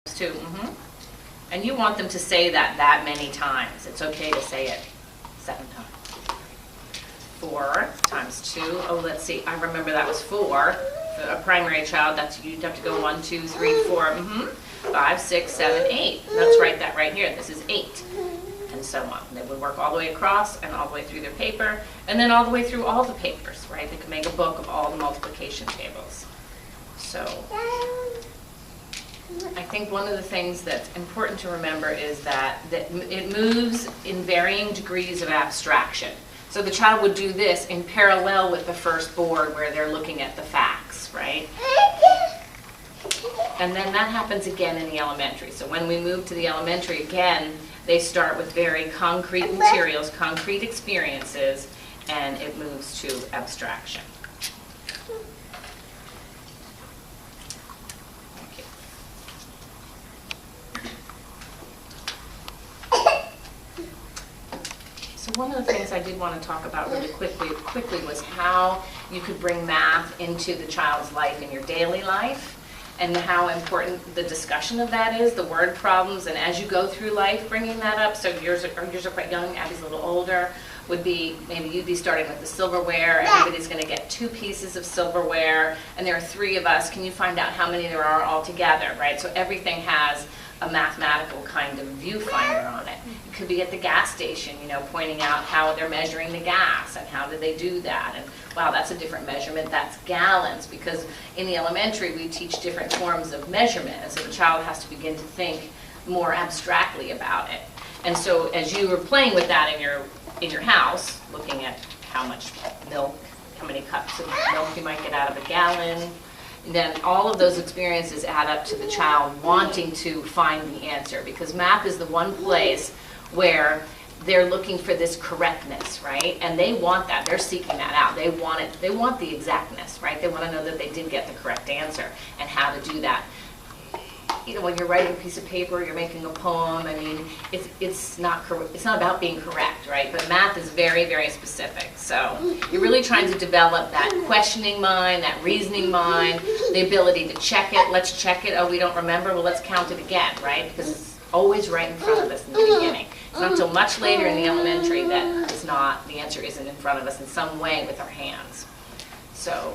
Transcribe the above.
2. And you want them to say that many times. It's okay to say it 7 times. 4 times 2. Oh, let's see. I remember that was 4. For a primary child, that's you'd have to go 1, 2, 3, 4. 5, 6, 7, 8. Let's write that right here. This is 8. And so on. They would work all the way across and all the way through their paper, and then all the way through all the papers, right? They could make a book of all the multiplication tables. So I think one of the things that's important to remember is that it moves in varying degrees of abstraction. So the child would do this in parallel with the first board where they're looking at the facts, right? And then that happens again in the elementary. So when we move to the elementary again, they start with very concrete materials, concrete experiences, and it moves to abstraction. Thank you. So one of the things I did want to talk about really quickly was how you could bring math into the child's life in your daily life, and how important the discussion of that is, the word problems, and as you go through life bringing that up. So yours are quite young, Abby's a little older, would be, maybe you'd be starting with the silverware, everybody's going to get 2 pieces of silverware, and there are 3 of us, can you find out how many there are all together, right? So everything has a mathematical kind of viewfinder on it. It could be at the gas station, you know, pointing out how they're measuring the gas and how did they do that, and wow, that's a different measurement, that's gallons, because in the elementary we teach different forms of measurement, and so the child has to begin to think more abstractly about it. And so as you were playing with that in your house, looking at how much milk, how many cups of milk you might get out of a gallon, and then all of those experiences add up to the child wanting to find the answer, because math is the one place where they're looking for this correctness, right? And they want that. They're seeking that out. They want it. They want the exactness, right? They want to know that they did get the correct answer and how to do that. You know, when you're writing a piece of paper, you're making a poem. I mean, it's not about being correct, right? But math is very, very specific. So you're really trying to develop that questioning mind, that reasoning mind, the ability to check it. Let's check it. Oh, we don't remember. Well, let's count it again, right? Because it's always right in front of us in the beginning. It's not until much later in the elementary that the answer isn't in front of us in some way with our hands. So